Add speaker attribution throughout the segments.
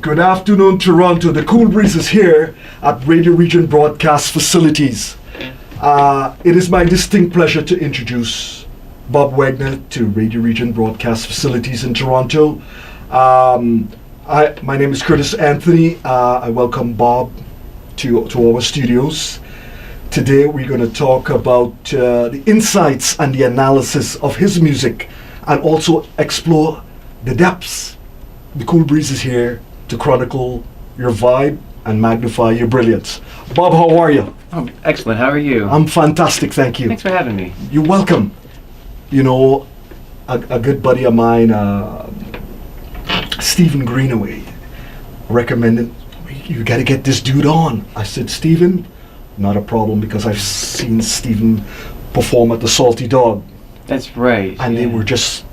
Speaker 1: Good afternoon, Toronto. The Koolbreeze is here at radioregent broadcast facilities. It is my distinct pleasure to introduce Bob Wegner to radioregent broadcast facilities in Toronto. My name is Curtis Anthony. I welcome Bob to our studios. Today we're going to talk about the insights and the analysis of his music, and also explore the depths. The Koolbreeze is here to chronicle your vibe and magnify your brilliance. Bob, how are you?
Speaker 2: Oh, excellent. How are you?
Speaker 1: I'm fantastic, thank you.
Speaker 2: Thanks for having me.
Speaker 1: You're welcome. You know, a good buddy of mine, Stephen Greenaway, recommended, you got to get this dude on. I said, Stephen, not a problem, because I've seen Stephen perform at the Salty Dog.
Speaker 2: That's right.
Speaker 1: And they were just,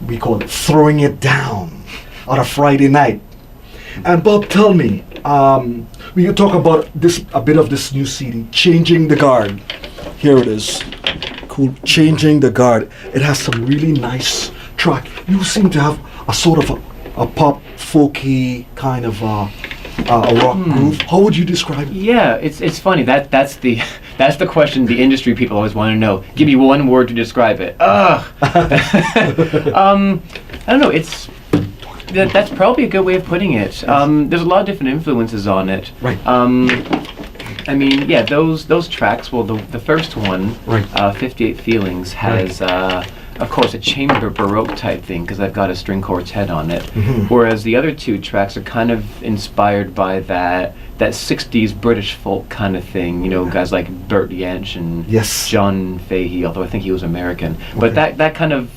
Speaker 1: we call it throwing it down on a Friday night. And Bob, tell me, we can talk about this, a bit of this new CD, Changing the Guard. Here it is. Cool. Changing the Guard. It has some really nice track. You seem to have a sort of a pop, folky kind of a rock groove. How would you describe it?
Speaker 2: Yeah, it's funny. That's the question the industry people always want to know. Give me one word to describe it. Ugh. I don't know. That's probably a good way of putting it. There's a lot of different influences on it.
Speaker 1: Right.
Speaker 2: I mean, yeah, those tracks. Well, the first one,
Speaker 1: right.
Speaker 2: 58 Feelings, has of course a chamber baroque type thing because I've got a string quartet on it.
Speaker 1: Mm-hmm.
Speaker 2: Whereas the other two tracks are kind of inspired by that 60s British folk kind of thing. You know, guys like Bert Jansch and
Speaker 1: Yes.
Speaker 2: John Fahey, although I think he was American.
Speaker 1: Okay.
Speaker 2: But that kind of,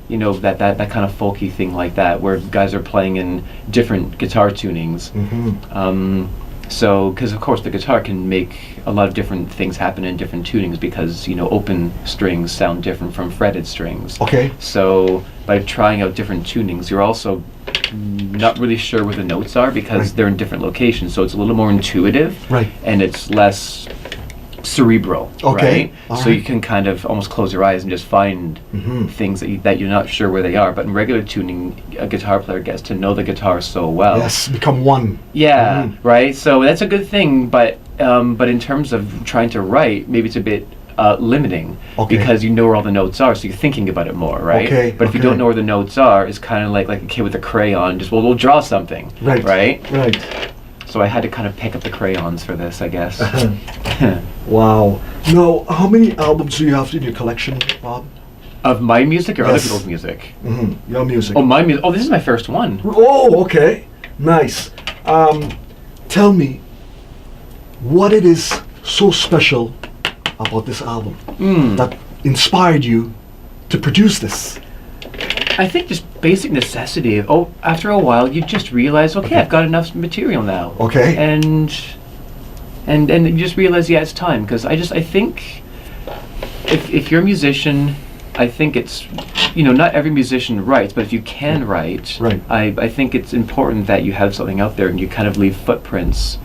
Speaker 2: you know, that kind of folky thing like that, where guys are playing in different guitar tunings.
Speaker 1: Mm-hmm.
Speaker 2: So, because of course the guitar can make a lot of different things happen in different tunings because, you know, open strings sound different from fretted strings.
Speaker 1: Okay.
Speaker 2: So, by trying out different tunings, you're also not really sure where the notes are because they're in different locations. So it's a little more intuitive.
Speaker 1: Right.
Speaker 2: And it's less cerebral.
Speaker 1: Okay.
Speaker 2: Right? So you can kind of almost close your eyes and just find things that you're not sure where they are. But in regular tuning, a guitar player gets to know the guitar so well.
Speaker 1: Yes, become one.
Speaker 2: Yeah, right. So that's a good thing. But in terms of trying to write, maybe it's a bit limiting because you know where all the notes are, so you're thinking about it more, right?
Speaker 1: Okay.
Speaker 2: But if you don't know where the notes are, it's kind of like a kid with a crayon. Just we'll draw something.
Speaker 1: Right.
Speaker 2: Right.
Speaker 1: Right.
Speaker 2: So I had to kind of pick up the crayons for this, I guess.
Speaker 1: Wow. Now, how many albums do you have in your collection, Bob?
Speaker 2: Of my music or other
Speaker 1: Yes.
Speaker 2: people's music?
Speaker 1: Mm-hmm. Your music.
Speaker 2: Oh, my music. Oh, this is my first one.
Speaker 1: Oh, okay. Nice. Tell me what it is so special about this album that inspired you to produce this.
Speaker 2: I think just basic necessity of, after a while you just realize, okay, I've got enough material now.
Speaker 1: Okay.
Speaker 2: And you just realize, yeah, it's time. Because I think if you're a musician, I think it's, you know, not every musician writes, but if you can write, I think it's important that you have something out there and you kind of leave footprints,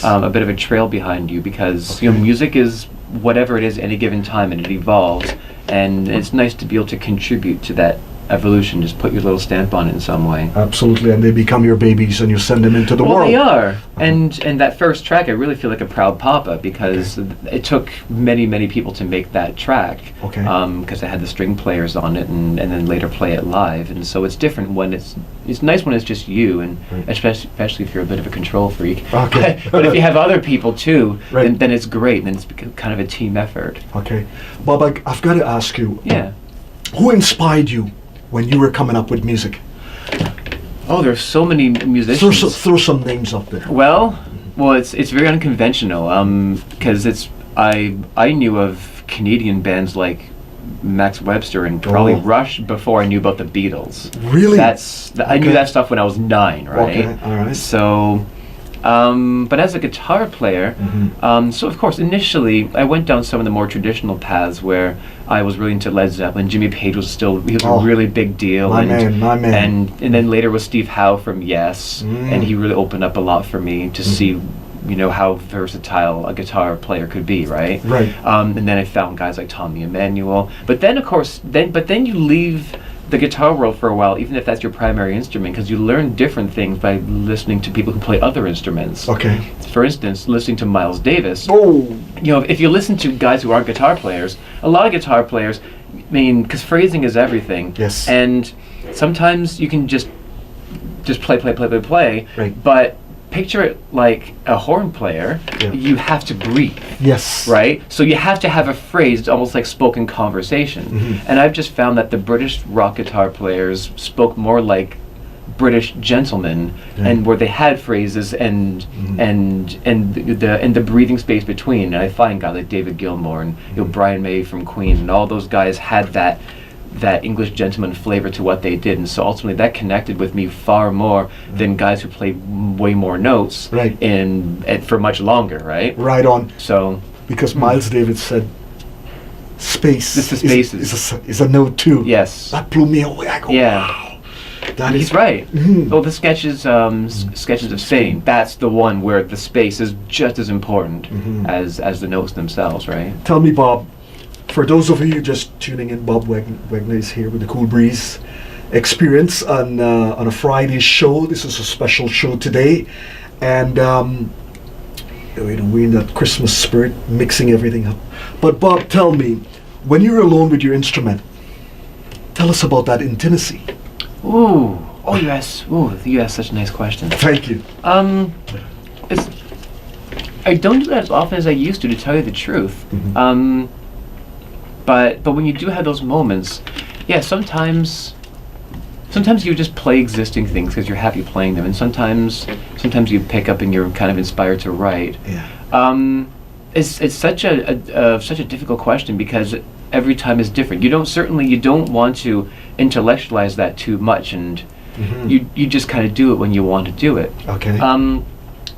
Speaker 2: a bit of a trail behind you, because you know, music is whatever it is at any given time, and it evolves, and it's nice to be able to contribute to that evolution, just put your little stamp on it in some way.
Speaker 1: Absolutely, and they become your babies and you send them into the world.
Speaker 2: They are. And that first track, I really feel like a proud papa because it took many people to make that track.
Speaker 1: Okay.
Speaker 2: Because I had the string players on it and then later play it live. And so it's different when it's nice when it's just you, and especially if you're a bit of a control freak.
Speaker 1: Okay.
Speaker 2: But if you have other people too, then it's great. Then it's kind of a team effort.
Speaker 1: Okay. Bob, I've got to ask you.
Speaker 2: Yeah.
Speaker 1: Who inspired you when you were coming up with music?
Speaker 2: Oh, there's so many musicians.
Speaker 1: Throw some names up there.
Speaker 2: Well, it's very unconventional. Because I knew of Canadian bands like Max Webster and probably Rush before I knew about the Beatles.
Speaker 1: Really?
Speaker 2: I knew that stuff when I was 9, right?
Speaker 1: Okay, all right.
Speaker 2: So, but as a guitar player, so of course initially I went down some of the more traditional paths where I was really into Led Zeppelin. Jimmy Page was a really big deal.
Speaker 1: My man.
Speaker 2: And then later was Steve Howe from Yes, and he really opened up a lot for me to see, you know, how versatile a guitar player could be, right?
Speaker 1: Right.
Speaker 2: And then I found guys like Tommy Emmanuel. But then, of course, then you leave the guitar world for a while, even if that's your primary instrument, because you learn different things by listening to people who play other instruments.
Speaker 1: Okay.
Speaker 2: For instance, listening to Miles Davis.
Speaker 1: Oh.
Speaker 2: You know, if you listen to guys who aren't guitar players, a lot of guitar players, I mean, because phrasing is everything.
Speaker 1: Yes.
Speaker 2: And sometimes you can just play.
Speaker 1: Right.
Speaker 2: But picture it like a horn player.
Speaker 1: Yeah.
Speaker 2: You have to breathe.
Speaker 1: Yes.
Speaker 2: Right? So you have to have a phrase. It's almost like spoken conversation.
Speaker 1: Mm-hmm.
Speaker 2: And I've just found that the British rock guitar players spoke more like British gentlemen, and where they had phrases and the breathing space between. And I find guys like David Gilmour and Brian May from Queen and all those guys had that English gentleman flavor to what they did, and so ultimately that connected with me far more than guys who played way more notes for much longer, right?
Speaker 1: Right on.
Speaker 2: So
Speaker 1: because Miles Davis said, space.
Speaker 2: This is spaces.
Speaker 1: Is a note too.
Speaker 2: Yes.
Speaker 1: That blew me away. I go, wow.
Speaker 2: He's right. Oh, the sketches, sketches of Spain. That's the one where the space is just as important as the notes themselves, right?
Speaker 1: Tell me, Bob. For those of you just tuning in, Bob Wegner is here with the Koolbreeze Experience on a Friday show. This is a special show today, and we're in that Christmas spirit, mixing everything up. But Bob, tell me, when you're alone with your instrument, tell us about that intimacy.
Speaker 2: Ooh, oh, you asked such a nice question.
Speaker 1: Thank you.
Speaker 2: I don't do that as often as I used to tell you the truth. But when you do have those moments, yeah, sometimes you just play existing things because you're happy playing them, and sometimes you pick up and you're kind of inspired to write.
Speaker 1: Yeah.
Speaker 2: It's such a difficult question because every time is different. You don't want to intellectualize that too much, and you just kind of do it when you want to do it.
Speaker 1: Okay.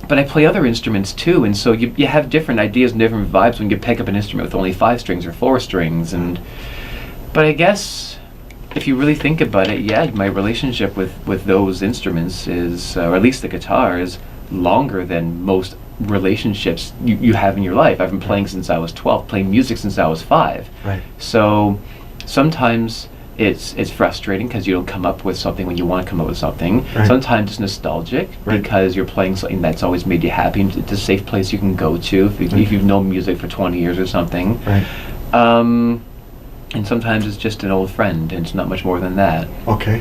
Speaker 2: But I play other instruments too, and so you have different ideas and different vibes when you pick up an instrument with only 5 strings or 4 strings. But I guess if you really think about it, yeah, my relationship with those instruments is, or at least the guitar, is longer than most relationships you have in your life. I've been playing since I was 12, playing music since I was 5.
Speaker 1: Right.
Speaker 2: So sometimes it's frustrating because you don't come up with something when you want to come up with something.
Speaker 1: Right.
Speaker 2: Sometimes it's nostalgic because you're playing something that's always made you happy, and it's a safe place you can go to if you've known music for 20 years or something.
Speaker 1: Right.
Speaker 2: And sometimes it's just an old friend, and it's not much more than that.
Speaker 1: Okay.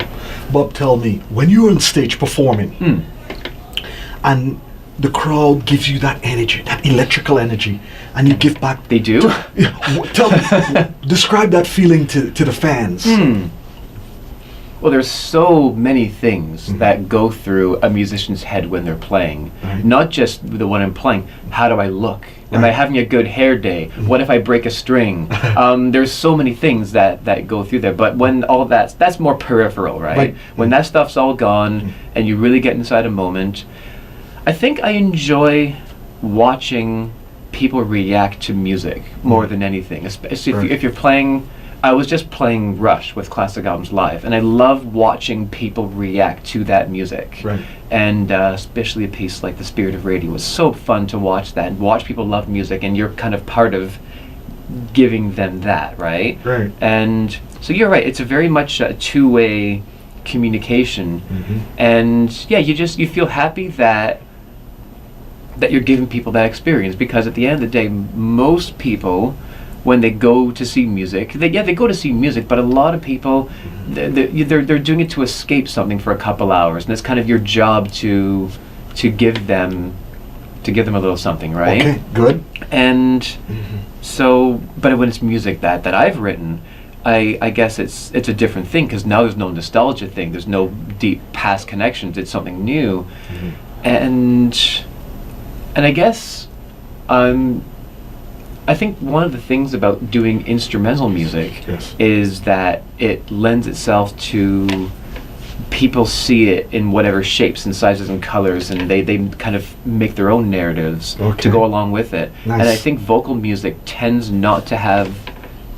Speaker 1: Bob, tell me, when you're on stage performing, and the crowd gives you that energy, that electrical energy, and you give back.
Speaker 2: They do?
Speaker 1: Tell me, describe that feeling to the fans.
Speaker 2: Well, there's so many things that go through a musician's head when they're playing.
Speaker 1: Right.
Speaker 2: Not just the one I'm playing. How do I look? Am I having a good hair day? What if I break a string? There's so many things that go through there. But when all that's more peripheral, right? When that stuff's all gone and you really get inside a moment, I think I enjoy watching people react to music more than anything. Especially if you're playing, I was just playing Rush with Classic Albums Live, and I love watching people react to that music.
Speaker 1: Right.
Speaker 2: And especially a piece like The Spirit of Radio was so fun to watch that, and watch people love music, and you're kind of part of giving them that, right?
Speaker 1: Right.
Speaker 2: And so you're right, it's a very much a two-way communication. And yeah, you feel happy that you're giving people that experience, because at the end of the day, most people, when they go to see music, they go to see music, but a lot of people, they're doing it to escape something for a couple hours, and it's kind of your job to give them a little something, right?
Speaker 1: Okay, good.
Speaker 2: And so, but when it's music that I've written, I guess it's a different thing, because now there's no nostalgia thing, there's no deep past connections, it's something new. And I guess I think one of the things about doing instrumental music is that it lends itself to people see it in whatever shapes and sizes and colors, and they kind of make their own narratives to go along with it.
Speaker 1: Nice.
Speaker 2: And I think vocal music tends not to have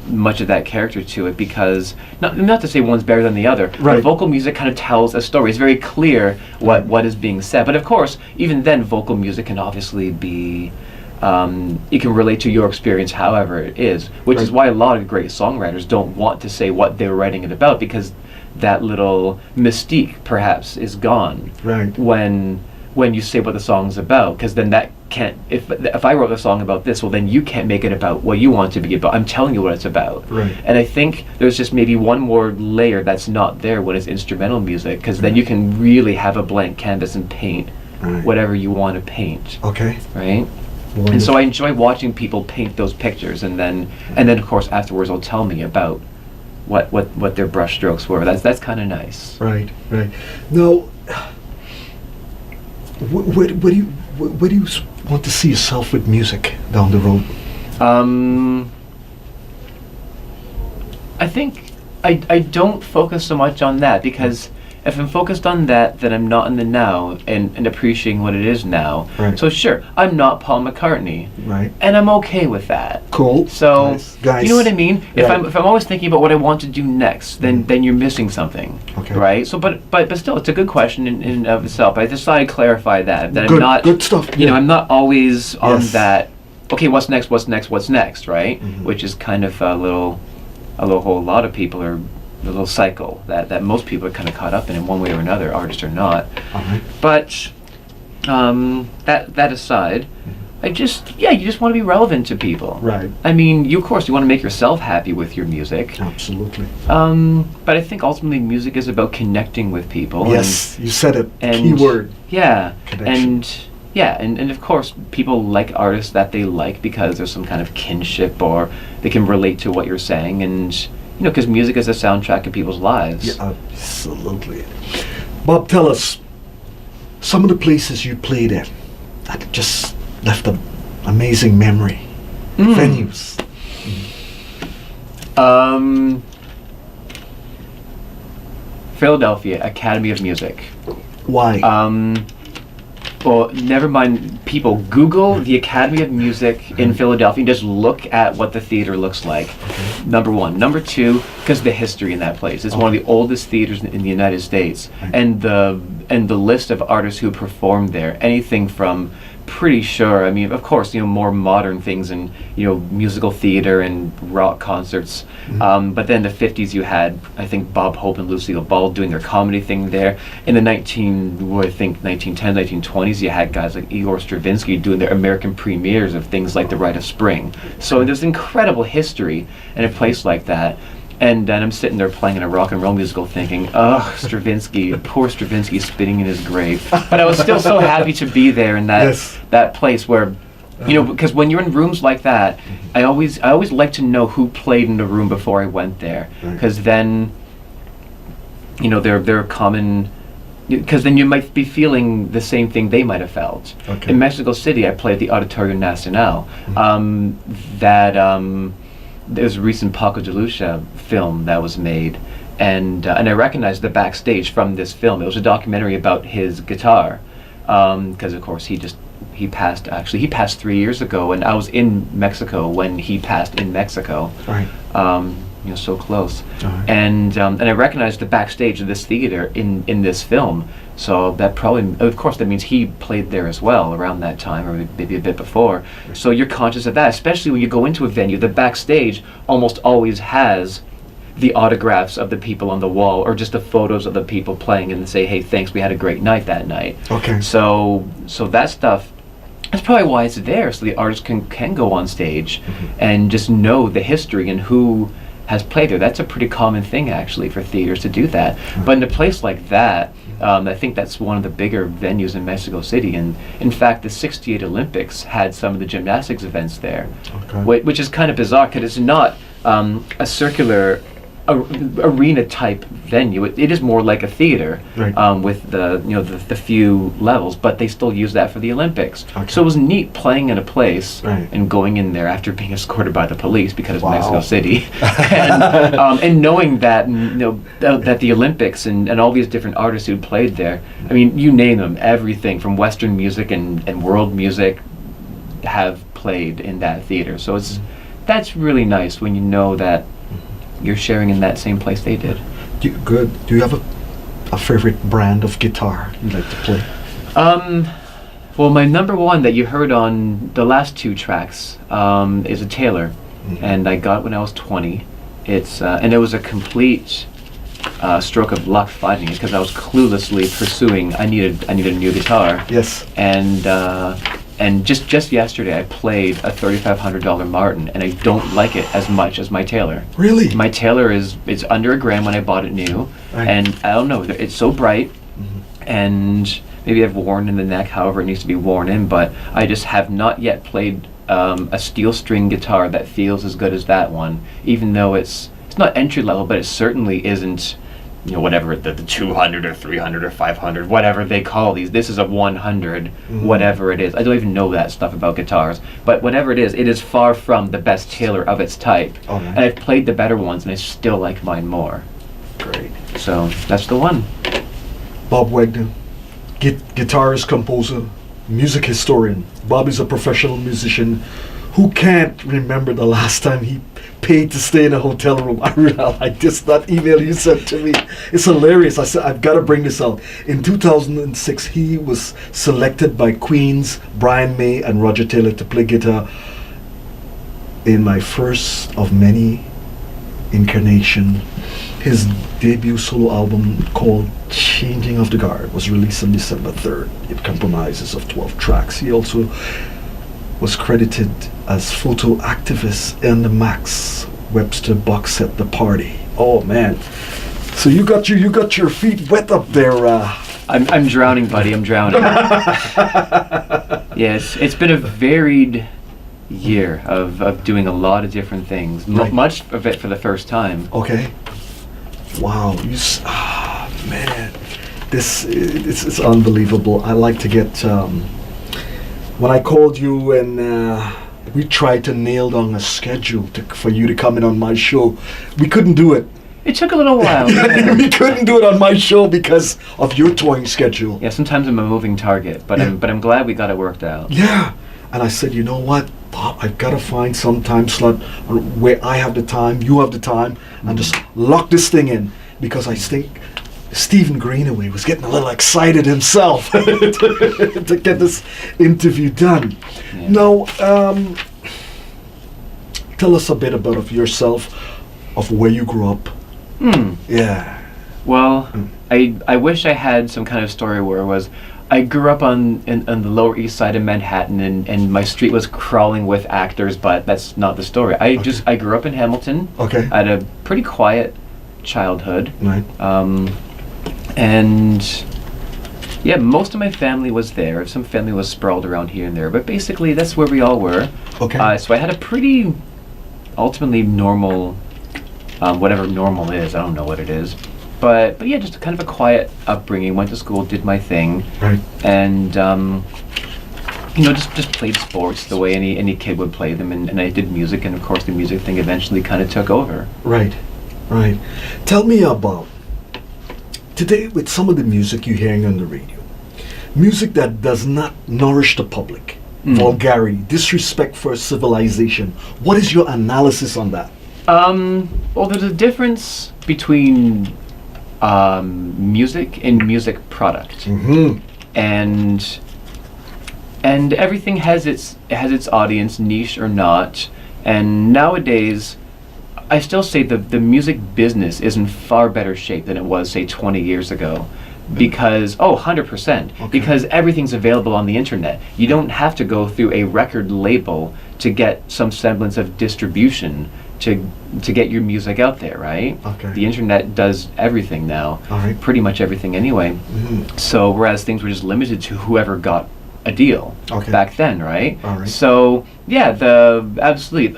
Speaker 2: much of that character to it, because not to say one's better than the other, but vocal music kind of tells a story. It's very clear what is being said. But of course, even then, vocal music can obviously be it can relate to your experience however it is, which is why a lot of great songwriters don't want to say what they're writing it about, because that little mystique perhaps is gone
Speaker 1: Right.
Speaker 2: when you say what the song's about, because then that can't, if I wrote a song about this, well then you can't make it about what you want it to be about. I'm telling you what it's about.
Speaker 1: Right.
Speaker 2: And I think there's just maybe one more layer that's not there when it's instrumental music, because then you can really have a blank canvas and paint
Speaker 1: Right.
Speaker 2: whatever you want to paint,
Speaker 1: Okay.
Speaker 2: right? And so I enjoy watching people paint those pictures, and then of course afterwards they'll tell me about what their brush strokes were. That's kind of nice.
Speaker 1: Right. Right. Now, where do you want to see yourself with music down the road?
Speaker 2: I think I don't focus so much on that, because if I'm focused on that, then I'm not in the now and appreciating what it is now.
Speaker 1: Right.
Speaker 2: So sure, I'm not Paul McCartney,
Speaker 1: Right.
Speaker 2: and I'm okay with that.
Speaker 1: Cool.
Speaker 2: So
Speaker 1: Nice.
Speaker 2: you know what I mean?
Speaker 1: Right.
Speaker 2: If I'm always thinking about what I want to do next, then you're missing something.
Speaker 1: Okay.
Speaker 2: Right? So but still, it's a good question in and of itself. I just thought I'd clarify that
Speaker 1: Good,
Speaker 2: I'm not
Speaker 1: good stuff.
Speaker 2: you know, I'm not always on
Speaker 1: Yes.
Speaker 2: that. Okay, what's next? What's next? What's next? Right?
Speaker 1: Mhm.
Speaker 2: Which is kind of a whole lot of people are a little cycle that most people are kind of caught up in one way or another, artists or not.
Speaker 1: All right.
Speaker 2: But that aside, you just want to be relevant to people.
Speaker 1: Right.
Speaker 2: I mean, of course, you want to make yourself happy with your music.
Speaker 1: Absolutely.
Speaker 2: But I think ultimately music is about connecting with people.
Speaker 1: Yes, you said it.
Speaker 2: And
Speaker 1: Key word.
Speaker 2: Yeah.
Speaker 1: Connection.
Speaker 2: And of course, people like artists that they like because there's some kind of kinship, or they can relate to what you're saying, and because music is a soundtrack of people's lives.
Speaker 1: Yeah, absolutely. Bob, tell us some of the places you played at that just left an amazing memory. Venues.
Speaker 2: Philadelphia Academy of Music.
Speaker 1: Why?
Speaker 2: Well, never mind. People Google the Academy of Music in Philadelphia and just look at what the theater looks like.
Speaker 1: Okay.
Speaker 2: Number one. Number two, because the history in that place. It's one of the oldest theaters in the United States,
Speaker 1: Right.
Speaker 2: and the list of artists who performed there, anything from, pretty sure, I mean, of course, more modern things, and musical theater and rock concerts. But then in the 50s, you had, I think, Bob Hope and Lucille Ball doing their comedy thing there. In the 1910s, 1920s, you had guys like Igor Stravinsky doing their American premieres of things like The Rite of Spring. So there's incredible history in a place like that. And then I'm sitting there playing in a rock and roll musical thinking, ugh, Stravinsky, poor Stravinsky spitting in his grave. But I was still so happy to be there in that place where, because when you're in rooms like that, I always like to know who played in the room before I went there. Because then, they're common, because then you might be feeling the same thing they might have felt.
Speaker 1: Okay.
Speaker 2: In Mexico City, I played the Auditorio Nacional. There's a recent Paco de Lucia film that was made, and I recognized the backstage from this film. It was a documentary about his guitar, because of course he passed 3 years ago, and I was in Mexico when he passed in Mexico.
Speaker 1: Right.
Speaker 2: So close.
Speaker 1: Right.
Speaker 2: And I recognized the backstage of this theater in this film. So that probably, of course, that means he played there as well around that time, or maybe a bit before. So you're conscious of that, especially when you go into a venue. The backstage almost always has the autographs of the people on the wall, or just the photos of the people playing, and say, hey, thanks, we had a great night that night.
Speaker 1: Okay.
Speaker 2: So that stuff, that's probably why it's there, so the artist can go on stage and just know the history and who has played there. That's a pretty common thing, actually, for theaters to do that. But in a place like that, I think that's one of the bigger venues in Mexico City. And in fact, the '68 Olympics had some of the gymnastics events there,
Speaker 1: Okay.
Speaker 2: which is kind of bizarre, because it's not a circular arena type venue. It is more like a theater,
Speaker 1: Right.
Speaker 2: with the few levels, but they still use that for the Olympics.
Speaker 1: Okay.
Speaker 2: So it was neat playing in a place
Speaker 1: Right.
Speaker 2: and going in there after being escorted by the police because it's
Speaker 1: Wow.
Speaker 2: Mexico City, and knowing that that the Olympics and all these different artists who played there. I mean, you name them, everything from Western music and world music have played in that theater. So that's really nice when you know that you're sharing in that same place they did.
Speaker 1: Good. Do you have a favorite brand of guitar you like to play?
Speaker 2: Well, my number one that you heard on the last two tracks is a Taylor, and I got it when I was 20. It's and it was a complete stroke of luck finding it because I was cluelessly pursuing. I needed a new guitar.
Speaker 1: Yes.
Speaker 2: And just yesterday I played a $3,500 Martin, and I don't like it as much as my Taylor.
Speaker 1: Really?
Speaker 2: My Taylor it's under $1,000 when I bought it new,
Speaker 1: Right.
Speaker 2: and I don't know, it's so bright, and maybe I've worn in the neck, however it needs to be worn in, but I just have not yet played a steel string guitar that feels as good as that one, even though it's not entry level, but it certainly isn't, whatever the 200 or 300 or 500, whatever they call these. This is a 100, whatever it is. I don't even know that stuff about guitars, but whatever it is far from the best Taylor of its type.
Speaker 1: Oh, man.
Speaker 2: And I've played the better ones, and I still like mine more.
Speaker 1: Great.
Speaker 2: So that's the one.
Speaker 1: Bob Wegner, guitarist, composer, music historian. Bob is a professional musician who can't remember the last time he paid to stay in a hotel room. I like this, that email you sent to me. It's hilarious. I said, I've got to bring this out. In 2006, he was selected by Queen's Brian May and Roger Taylor to play guitar in my first of many incarnation. His debut solo album called Changing of the Guard was released on December 3rd. It comprises of 12 tracks. He also was credited as photo activist in the Max Webster box set The Party. Oh man. So you got your feet wet up there.
Speaker 2: I'm drowning, buddy. I'm drowning. Yes, it's been a varied year of doing a lot of different things.
Speaker 1: Right.
Speaker 2: Much of it for the first time.
Speaker 1: Okay. Wow. Man. It's unbelievable. I like to get when I called you and we tried to nail down a schedule for you to come in on my show, we couldn't do it.
Speaker 2: It took a little while.
Speaker 1: We couldn't do it on my show because of your touring schedule.
Speaker 2: Yeah, sometimes I'm a moving target, but
Speaker 1: Yeah.
Speaker 2: I'm glad we got it worked out.
Speaker 1: Yeah. And I said, you know what, Bob, I've got to find some time slot where I have the time, you have the time, and just lock this thing in, because I think Stephen Greenaway was getting a little excited himself to get this interview done.
Speaker 2: Yeah.
Speaker 1: Now, tell us a bit about of yourself, of where you grew up. Yeah.
Speaker 2: Well, I wish I had some kind of story where it was, I grew up on the Lower East Side of Manhattan, and my street was crawling with actors, but that's not the story. I grew up in Hamilton.
Speaker 1: Okay.
Speaker 2: I had a pretty quiet childhood.
Speaker 1: Right.
Speaker 2: And yeah, most of my family was there. Some family was sprawled around here and there, but basically that's where we all were.
Speaker 1: Okay.
Speaker 2: So I had a pretty ultimately normal, whatever normal is, I don't know what it is. But yeah, just kind of a quiet upbringing. Went to school, did my thing,
Speaker 1: Right.
Speaker 2: and just played sports the way any kid would play them. And I did music, and of course the music thing eventually kind of took over.
Speaker 1: Right. Right. Tell me about today, with some of the music you're hearing on the radio, music that does not nourish the public, vulgarity, disrespect for civilization. What is your analysis on that?
Speaker 2: Well, there's a difference between music and music product,
Speaker 1: Mm-hmm.
Speaker 2: and everything has its audience, niche or not. And nowadays, I still say the music business is in far better shape than it was, say, 20 years ago. Because, 100%.
Speaker 1: Okay.
Speaker 2: Because everything's available on the internet. You don't have to go through a record label to get some semblance of distribution to get your music out there, right?
Speaker 1: Okay.
Speaker 2: The internet does everything now.
Speaker 1: All right.
Speaker 2: Pretty much everything anyway.
Speaker 1: Mm-hmm.
Speaker 2: So whereas things were just limited to whoever got a deal
Speaker 1: Okay.
Speaker 2: back then, right?
Speaker 1: All right.
Speaker 2: So yeah, absolutely.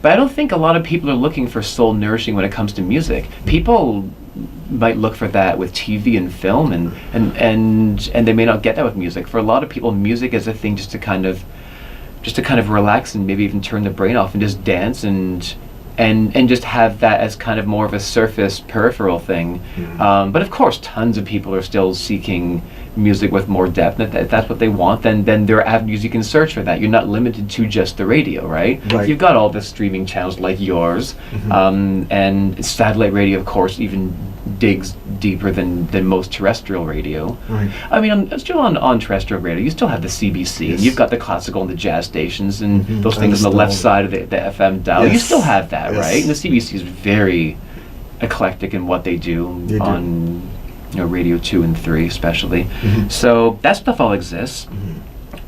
Speaker 2: But I don't think a lot of people are looking for soul nourishing when it comes to music. People might look for that with TV and film, and they may not get that with music. For a lot of people, music is a thing just to kind of relax and maybe even turn the brain off and just dance and just have that as kind of more of a surface peripheral thing. But of course, tons of people are still seeking music with more depth. And if that's what they want, then there are avenues you can search for that. You're not limited to just the radio, right?
Speaker 1: Right.
Speaker 2: You've got all the streaming channels like yours, and satellite radio, of course, even digs deeper than most terrestrial radio.
Speaker 1: Right.
Speaker 2: I mean, I'm still on terrestrial radio. You still have the CBC, and
Speaker 1: Yes.
Speaker 2: you've got the classical and the jazz stations, and those
Speaker 1: I
Speaker 2: things on the left
Speaker 1: understand.
Speaker 2: side of the FM dial. You
Speaker 1: Yes.
Speaker 2: still have that,
Speaker 1: Yes.
Speaker 2: right? And the CBC is very, eclectic in what they do
Speaker 1: They do.
Speaker 2: on Radio 2 and 3 especially.
Speaker 1: Mhm.
Speaker 2: So that stuff all exists.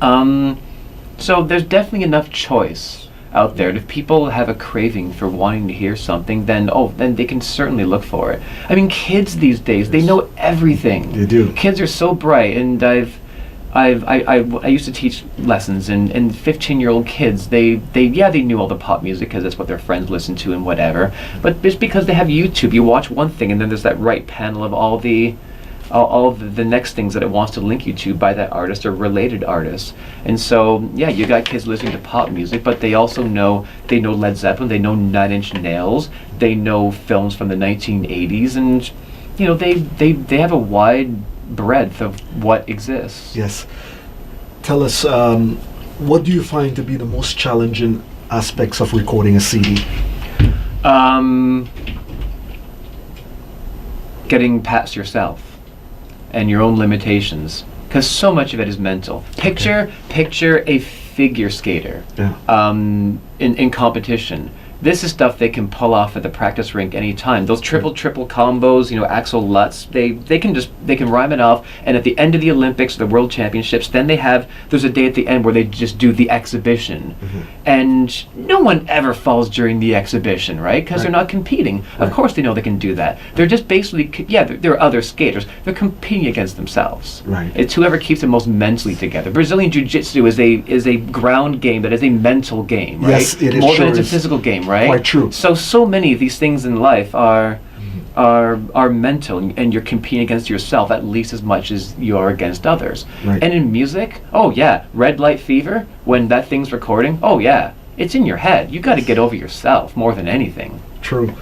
Speaker 2: So there's definitely enough choice out there. If people have a craving for wanting to hear something, then they can certainly look for it. I mean, kids these days, they know everything.
Speaker 1: They do.
Speaker 2: Kids are so bright, and I used to teach lessons, and 15-year-old kids, they knew all the pop music because that's what their friends listen to and whatever. But just because they have YouTube, you watch one thing, and then there's that right panel of all the next things that it wants to link you to by that artist or related artists. And so, yeah, you got kids listening to pop music, but they also know Led Zeppelin, they know Nine Inch Nails, they know films from the 1980s, and they have a wide breadth of what exists.
Speaker 1: Yes. Tell us, what do you find to be the most challenging aspects of recording a CD?
Speaker 2: Getting past yourself and your own limitations, because so much of it is mental. Picture a figure skater in competition. This is stuff they can pull off at the practice rink anytime. Those triple combos, Axel Lutz, they can rhyme it off. And at the end of the Olympics, the World Championships, then there's a day at the end where they just do the exhibition, and no one ever falls during the exhibition, right? Because they're not competing. Of course, they know they can do that. They're just basically, there are other skaters. They're competing against themselves.
Speaker 1: Right.
Speaker 2: It's whoever keeps them most mentally together. Brazilian Jiu-Jitsu is a ground game that is a mental game, right?
Speaker 1: Yes, it is.
Speaker 2: More than it's a physical game. Right?
Speaker 1: Quite true.
Speaker 2: So many of these things in life are mental, and you're competing against yourself at least as much as you are against others.
Speaker 1: Right.
Speaker 2: And in music, red light fever, when that thing's recording, it's in your head. You got to get over yourself more than anything.
Speaker 1: True.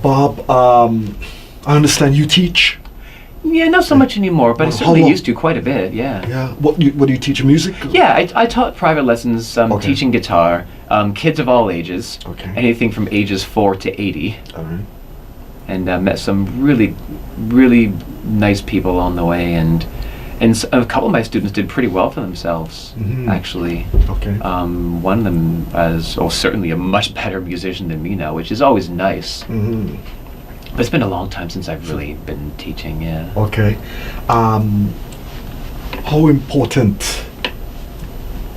Speaker 1: Bob, I understand you teach.
Speaker 2: Yeah, not so much anymore, but I
Speaker 1: How
Speaker 2: certainly
Speaker 1: long?
Speaker 2: used to quite a bit. Yeah.
Speaker 1: Yeah. What do you teach music?
Speaker 2: Yeah, I taught private lessons, teaching guitar, kids of all ages,
Speaker 1: Okay.
Speaker 2: anything from ages 4 to 80.
Speaker 1: All right.
Speaker 2: And met some really, really nice people on the way, and a couple of my students did pretty well for themselves, actually.
Speaker 1: Okay.
Speaker 2: One of them is certainly a much better musician than me now, which is always nice. But it's been a long time since I've really been teaching, yeah.
Speaker 1: Okay. How important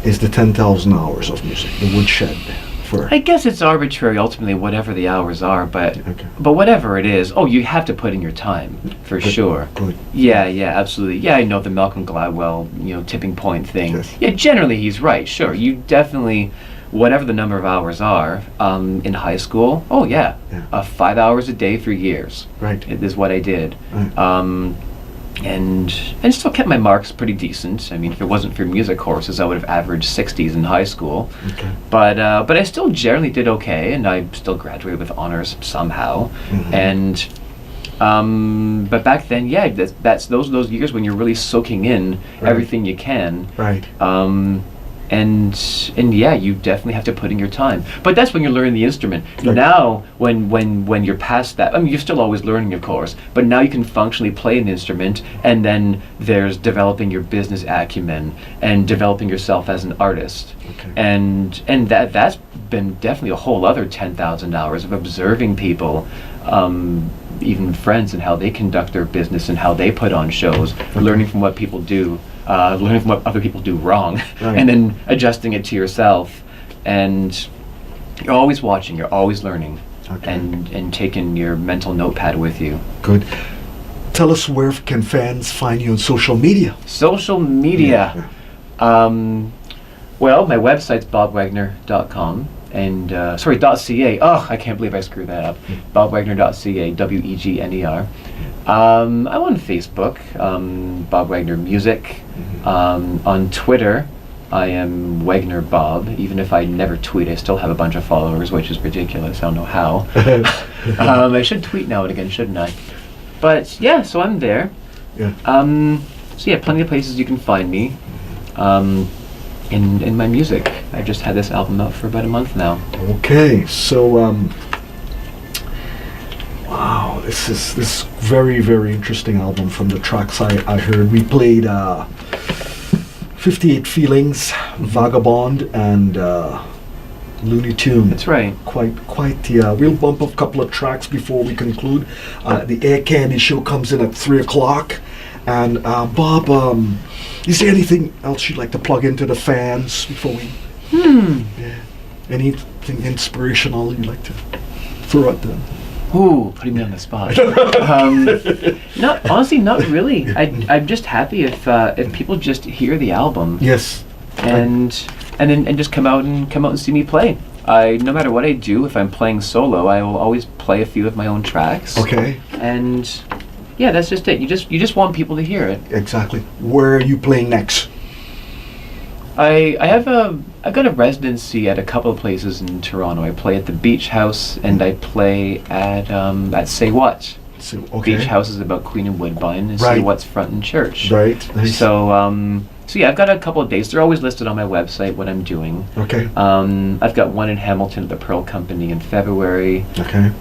Speaker 1: is the 10,000 hours of music, the woodshed, for?
Speaker 2: I guess it's arbitrary, ultimately, whatever the hours are, but
Speaker 1: Okay.
Speaker 2: whatever it is, you have to put in your time, for sure.
Speaker 1: Good.
Speaker 2: Yeah, absolutely. Yeah, I know the Malcolm Gladwell, tipping point thing.
Speaker 1: Yes.
Speaker 2: Yeah, generally he's right, sure. You definitely, whatever the number of hours are, in high school, 5 hours a day for years.
Speaker 1: Right.
Speaker 2: It is what I did.
Speaker 1: Right.
Speaker 2: And still kept my marks pretty decent. I mean, if it wasn't for music courses, I would have averaged 60s in high school.
Speaker 1: Okay.
Speaker 2: But I still generally did okay, and I still graduated with honors somehow. And but back then, that's those years when you're really soaking in everything you can.
Speaker 1: Right.
Speaker 2: And you definitely have to put in your time. But that's when you're learning the instrument.
Speaker 1: Right.
Speaker 2: Now, when you're past that, I mean, you're still always learning, of course, but now you can functionally play an instrument, and then there's developing your business acumen and developing yourself as an artist.
Speaker 1: Okay.
Speaker 2: And that's been definitely a whole other 10,000 hours of observing people, even friends, and how they conduct their business and how they put on shows, learning from what people do. Learning from what other people do wrong,
Speaker 1: Right.
Speaker 2: and then adjusting it to yourself. And you're always watching, you're always learning,
Speaker 1: Okay.
Speaker 2: and taking your mental notepad with you.
Speaker 1: Good. Tell us, where can fans find you on social media?
Speaker 2: Social media. Well, my website's bobwegner.com. And .ca. Oh, I can't believe I screwed that up. bobwegner.ca, Wegner. I'm on Facebook, Bob Wegner Music. On Twitter, I am Wegner Bob. Even if I never tweet, I still have a bunch of followers, which is ridiculous. I don't know how. I should tweet now and again, shouldn't I? But yeah, so I'm there.
Speaker 1: Yeah.
Speaker 2: Plenty of places you can find me. In my music. I've just had this album out for about a month now.
Speaker 1: Okay, so wow, this is very, very interesting album. From the tracks I heard, we played 58 Feelings, Vagabond, and Looney Tune.
Speaker 2: That's right.
Speaker 1: Quite the. We'll bump up a couple of tracks before we conclude. The Air Candy Show comes in at 3:00, and Bob, is there anything else you'd like to plug into the fans before we? Yeah. Anything inspirational you'd like to throw at them?
Speaker 2: Ooh, putting me on the spot. Not really. I'm just happy if people just hear the album.
Speaker 1: Yes.
Speaker 2: And then just come out and see me play. No matter what I do, if I'm playing solo, I will always play a few of my own tracks.
Speaker 1: Okay.
Speaker 2: And yeah, that's just it. You just want people to hear it.
Speaker 1: Exactly. Where are you playing next?
Speaker 2: I've got a residency at a couple of places in Toronto. I play at the Beach House and I play at Say What.
Speaker 1: So, okay.
Speaker 2: Beach House is about Queen and Woodbine, and
Speaker 1: Right.
Speaker 2: Say What's front in church.
Speaker 1: Right. Nice.
Speaker 2: So yeah, I've got a couple of dates. They're always listed on my website what I'm doing.
Speaker 1: Okay.
Speaker 2: I've got one in Hamilton at the Pearl Company in February.
Speaker 1: Okay.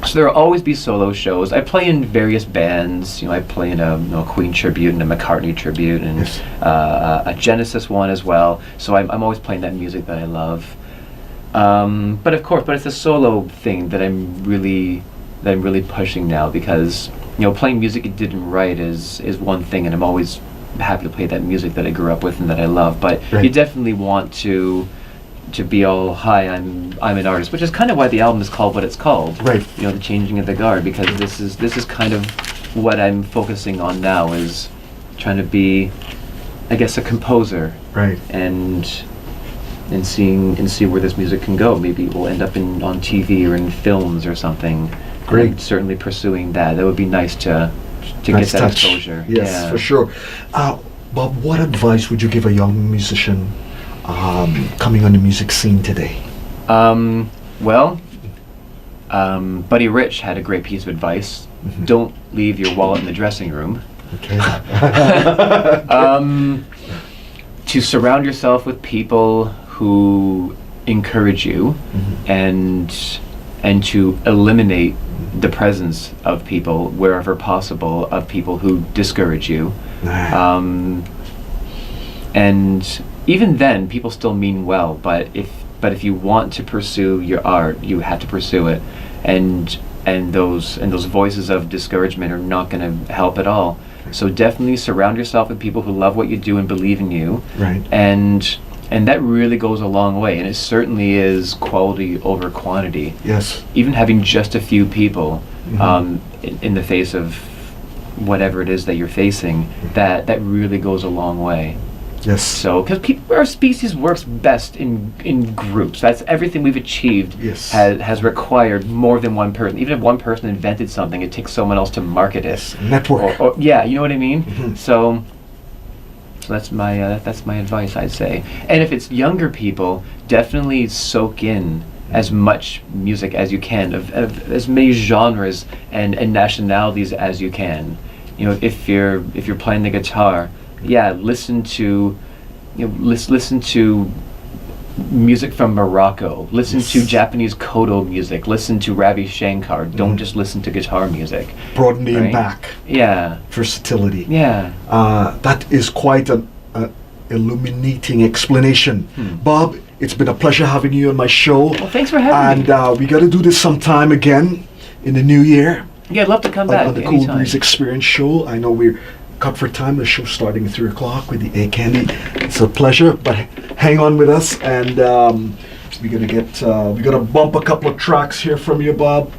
Speaker 2: So there will always be solo shows. I play in various bands. I play in a Queen tribute and a McCartney tribute and
Speaker 1: Yes.
Speaker 2: A Genesis one as well. So I'm always playing that music that I love. But it's a solo thing that I'm really pushing now, because playing music you didn't write is one thing, and I'm always happy to play that music that I grew up with and that I love. But
Speaker 1: Right.
Speaker 2: you definitely want to be all, hi, I'm an artist, which is kind of why the album is called what it's called.
Speaker 1: Right.
Speaker 2: The Changing of the Guard, because this is kind of what I'm focusing on now, is trying to be, I guess, a composer,
Speaker 1: Right.
Speaker 2: and see where this music can go. Maybe it will end up on TV or in films or something.
Speaker 1: Great.
Speaker 2: I'm certainly pursuing that. That would be nice to
Speaker 1: Nice
Speaker 2: get that
Speaker 1: touch.
Speaker 2: exposure.
Speaker 1: Yes,
Speaker 2: Yeah.
Speaker 1: for sure. Bob, what advice would you give a young musician coming on the music scene today?
Speaker 2: Buddy Rich had a great piece of advice.
Speaker 1: Mhm.
Speaker 2: Don't leave your wallet in the dressing room.
Speaker 1: Okay.
Speaker 2: To surround yourself with people who encourage you,
Speaker 1: Mhm.
Speaker 2: and to eliminate the presence of people wherever possible, of people who discourage you. And even then, people still mean well. But if you want to pursue your art, you have to pursue it. And those voices of discouragement are not going to help at all. So definitely surround yourself with people who love what you do and believe in you.
Speaker 1: Right.
Speaker 2: And that really goes a long way. And it certainly is quality over quantity.
Speaker 1: Yes.
Speaker 2: Even having just a few people
Speaker 1: Mhm.
Speaker 2: in the face of whatever it is that you're facing, that really goes a long way.
Speaker 1: Yes.
Speaker 2: So, because our species works best in groups. That's everything we've achieved.
Speaker 1: Yes.
Speaker 2: Has required more than one person. Even if one person invented something, it takes someone else to market it.
Speaker 1: Network.
Speaker 2: Or yeah, you know what I mean.
Speaker 1: Mhm.
Speaker 2: So that's my advice, I'd say. And if it's younger people, definitely soak in as much music as you can, of as many genres and nationalities as you can. If you're playing the guitar, yeah, listen to music from Morocco. Listen to Japanese koto music. Listen to Ravi Shankar. Don't just listen to guitar music.
Speaker 1: Broadening
Speaker 2: Right?
Speaker 1: back.
Speaker 2: Yeah,
Speaker 1: Versatility.
Speaker 2: yeah.
Speaker 1: That is quite an illuminating explanation. Bob, it's been a pleasure having you on my show.
Speaker 2: Well, thanks for having me.
Speaker 1: And we got to do this sometime again in the new year
Speaker 2: Yeah, I'd love to come back
Speaker 1: on the
Speaker 2: anytime.
Speaker 1: Koolbreeze Experience Show. I know we're cut for time. The show's starting at 3:00 with the A Candy. It's a pleasure, but hang on with us, and we're gonna bump a couple of tracks here from you, Bob.